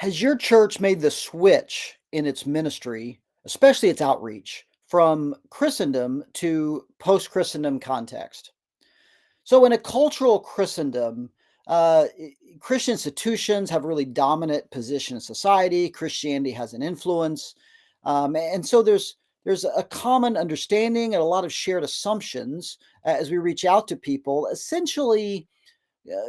Has your church made the switch in its ministry, especially its outreach, from Christendom to post-Christendom context? So, in a cultural Christendom, Christian institutions have a really dominant position in society. Christianity has an influence, and so there's a common understanding and a lot of shared assumptions as we reach out to people. Essentially,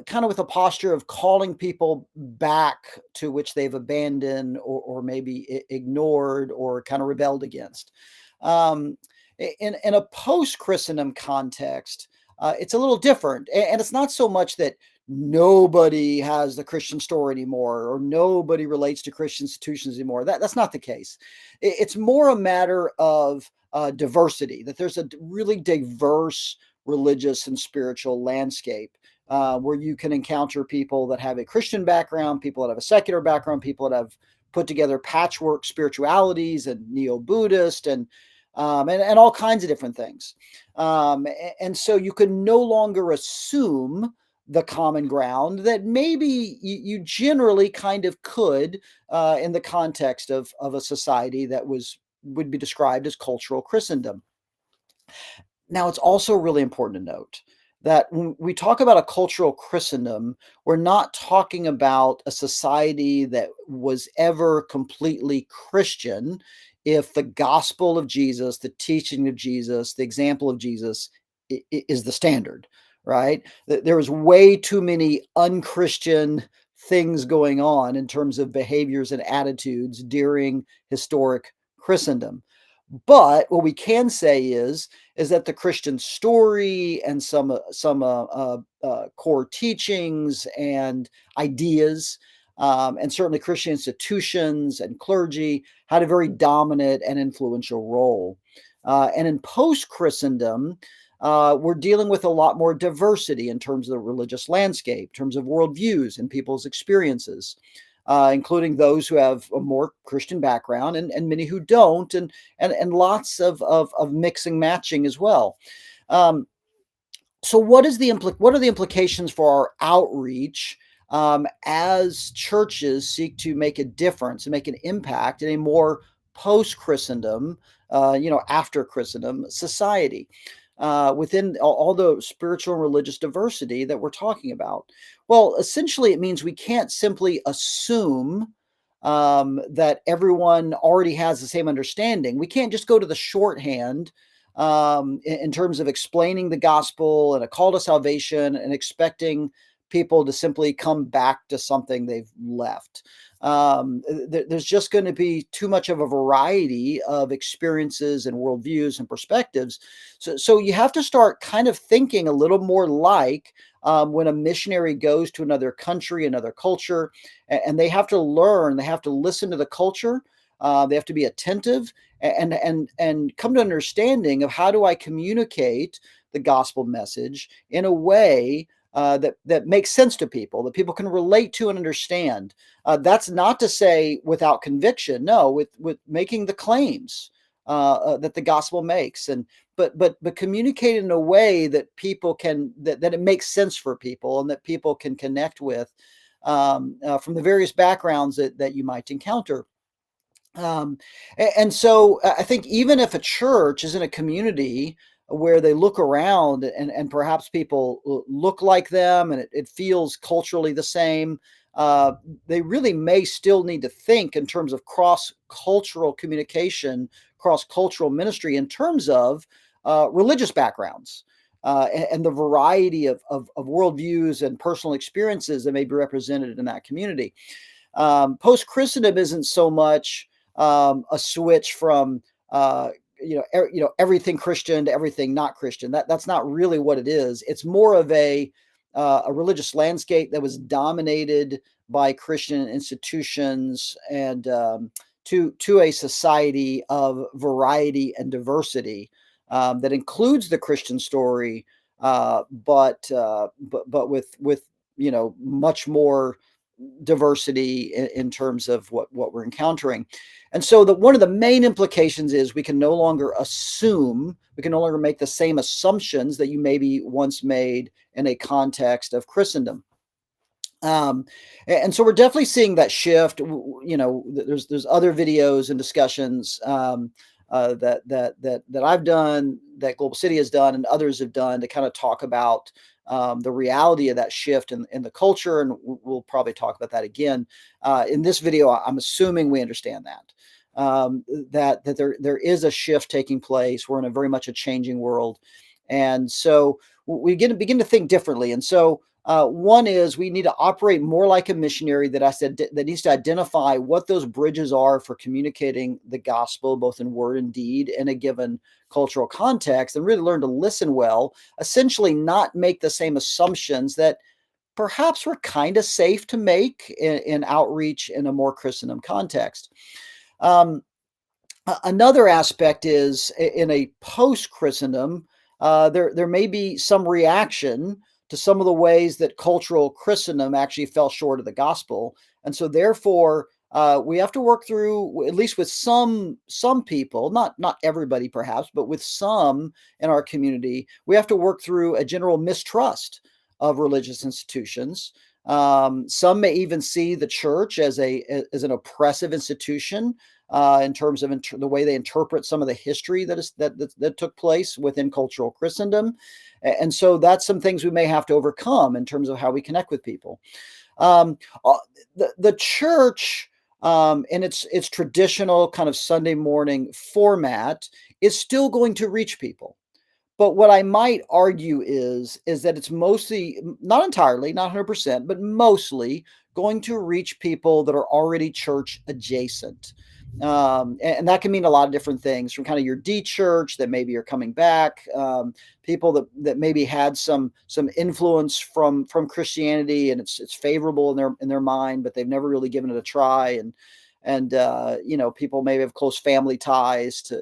kind of with a posture of calling people back to which they've abandoned or maybe ignored or kind of rebelled against. Um, in a post Christendom context, it's a little different. And it's not so much that nobody has the Christian story anymore or nobody relates to Christian institutions anymore. That's not the case. It's more a matter of diversity, that there's a really diverse religious and spiritual landscape where you can encounter people that have a Christian background, people that have a secular background, people that have put together patchwork spiritualities and neo-Buddhist and all kinds of different things. And so you can no longer assume the common ground that maybe you generally kind of could in the context of a society that would be described as cultural Christendom. Now, it's also really important to note that when we talk about a cultural Christendom, we're not talking about a society that was ever completely Christian if the gospel of Jesus, the teaching of Jesus, the example of Jesus is the standard, right? There was way too many unchristian things going on in terms of behaviors and attitudes during historic Christendom. But what we can say is that the Christian story and some core teachings and ideas, and certainly Christian institutions and clergy had a very dominant and influential role. And in post Christendom, we're dealing with a lot more diversity in terms of the religious landscape, in terms of worldviews and people's experiences. Including those who have a more Christian background and many who don't, and lots of mixing matching as well. Um, so what are the implications for our outreach as churches seek to make a difference and make an impact in a more post Christendom, after Christendom society within all the spiritual and religious diversity that we're talking about? Well, essentially, it means we can't simply assume that everyone already has the same understanding. We can't just go to the shorthand in terms of explaining the gospel and a call to salvation and expecting people to simply come back to something they've left. There's just going to be too much of a variety of experiences and worldviews and perspectives. So you have to start kind of thinking a little more like when a missionary goes to another country, another culture, and they have to learn, they have to listen to the culture, they have to be attentive and come to understanding of how do I communicate the gospel message in a way that makes sense to people, that people can relate to and understand. That's not to say without conviction. No, with making the claims that the gospel makes, and but communicate in a way that people can that it makes sense for people and that people can connect with from the various backgrounds that you might encounter. And so I think even if a church is in a community where they look around and perhaps people look like them and it feels culturally the same, uh, they really may still need to think in terms of cross cultural communication, cross cultural ministry in terms of religious backgrounds. And the variety of worldviews and personal experiences that may be represented in that community. Post Christendom isn't so much a switch from everything Christian to everything not Christian. That's not really what it is. It's more of a religious landscape that was dominated by Christian institutions and to a society of variety and diversity that includes the Christian story, but with much more diversity in terms of what we're encountering. And so one of the main implications is we can no longer assume, we can no longer make the same assumptions that you maybe once made in a context of Christendom. Um, and so we're definitely seeing that shift. There's other videos and discussions that I've done, that Global City has done, and others have done to kind of talk about the reality of that shift in the culture, and we'll probably talk about that again in this video. I'm assuming we understand that that there is a shift taking place. We're in a very much a changing world, and so we begin to think differently. And so one is we need to operate more like a missionary that I said that needs to identify what those bridges are for communicating the gospel, both in word and deed, in a given cultural context, and really learn to listen well. Essentially, not make the same assumptions that perhaps were kind of safe to make in outreach in a more Christendom context. Um, Another aspect is in a post-Christendom, there may be some reaction to some of the ways that cultural Christendom actually fell short of the gospel, and so therefore we have to work through, at least with some people, not everybody perhaps, but with some in our community, we have to work through a general mistrust of religious institutions. Some may even see the church as as an oppressive institution in terms of the way they interpret some of the history that took place within cultural Christendom, and so that's some things we may have to overcome in terms of how we connect with people. Um, uh, the church in its traditional kind of Sunday morning format is still going to reach people. But what I might argue is that it's mostly, not entirely, not 100%, but mostly going to reach people that are already church adjacent. And that can mean a lot of different things, from kind of your D church that maybe are coming back, people that maybe had some influence from Christianity, and it's favorable in their mind, but they've never really given it a try. And people maybe have close family ties to,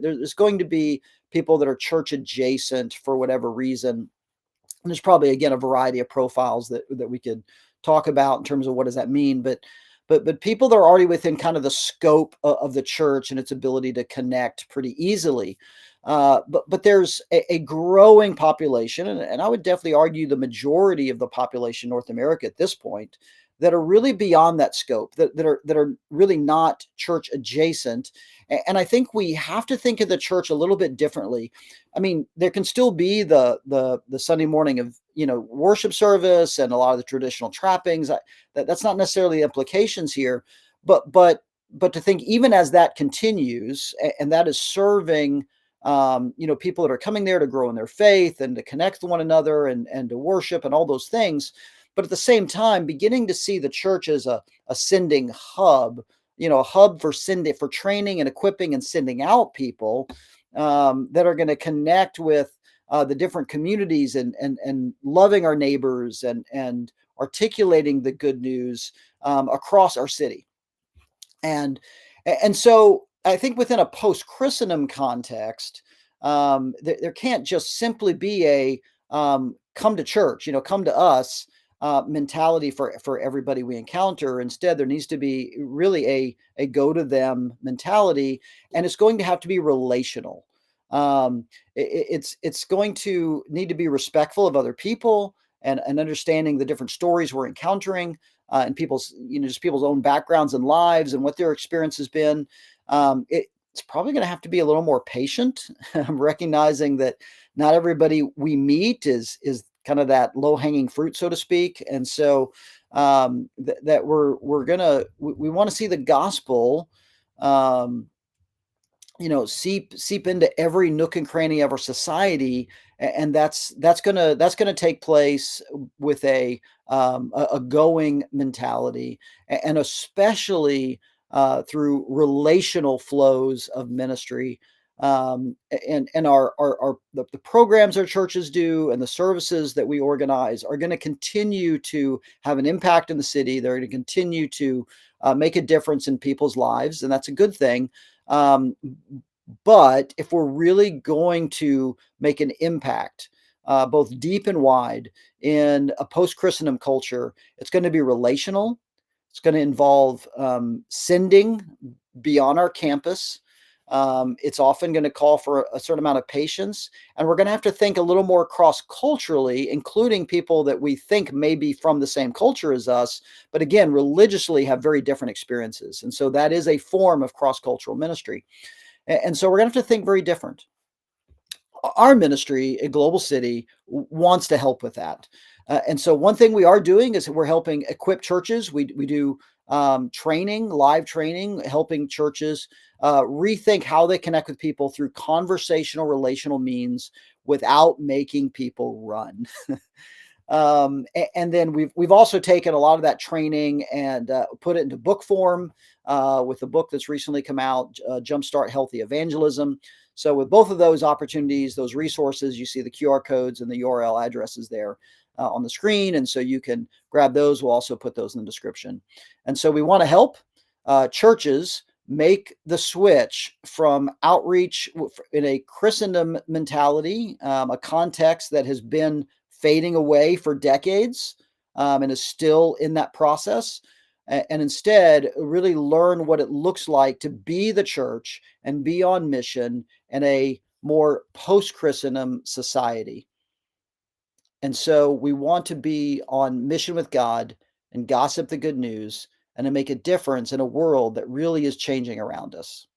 there's going to be people that are church adjacent for whatever reason. And there's probably again a variety of profiles that we could talk about in terms of what does that mean, but people that are already within kind of the scope of the church and its ability to connect pretty easily. But there's a growing population, and I would definitely argue the majority of the population in North America at this point, that are really beyond that scope, that are really not church adjacent. And I think we have to think of the church a little bit differently. I mean, there can still be the Sunday morning of worship service and a lot of the traditional trappings. That's not necessarily the implications here, but to think even as that continues, and that is serving people that are coming there to grow in their faith and to connect to one another and to worship and all those things. But at the same time, beginning to see the church as a sending hub, a hub for sending, for training and equipping and sending out people that are going to connect with the different communities and loving our neighbors and articulating the good news across our city. And so I think within a post-Christendom context, there can't just simply be a come to church, come to us mentality for everybody we encounter. Instead, there needs to be really a go to them mentality, and it's going to have to be relational. It's going to need to be respectful of other people and understanding the different stories we're encountering and people's, just people's own backgrounds and lives and what their experience has been. It's probably going to have to be a little more patient. I'm recognizing that not everybody we meet is kind of that low hanging fruit, so to speak, and so that we want to see the gospel. Um, seep into every nook and cranny of our society, and that's gonna take place with a going mentality, and especially through relational flows of ministry. And the programs our churches do and the services that we organize are going to continue to have an impact in the city. They're going to continue to make a difference in people's lives, and that's a good thing. um, but if we're really going to make an impact, both deep and wide, in a post Christendom culture, it's going to be relational. It's going to involve sending beyond our campus. It's often going to call for a certain amount of patience, and we're going to have to think a little more cross culturally, including people that we think may be from the same culture as us, but again, religiously have very different experiences. And so that is a form of cross cultural ministry. And so we're going to have to think very different. Our ministry at Global City wants to help with that. And so one thing we are doing is we're helping equip churches. We do training, live training, helping churches rethink how they connect with people through conversational, relational means without making people run. And then we've also taken a lot of that training and put it into book form with the book that's recently come out, Jumpstart Healthy Evangelism. So with both of those opportunities, those resources, you see the QR codes and the URL addresses there on the screen, and so you can grab those. We'll also put those in the description. And so we want to help churches make the switch from outreach in a Christendom mentality, a context that has been fading away for decades and is still in that process. And instead, really learn what it looks like to be the church and be on mission in a more post Christendom society. And so we want to be on mission with God and gossip the good news and to make a difference in a world that really is changing around us.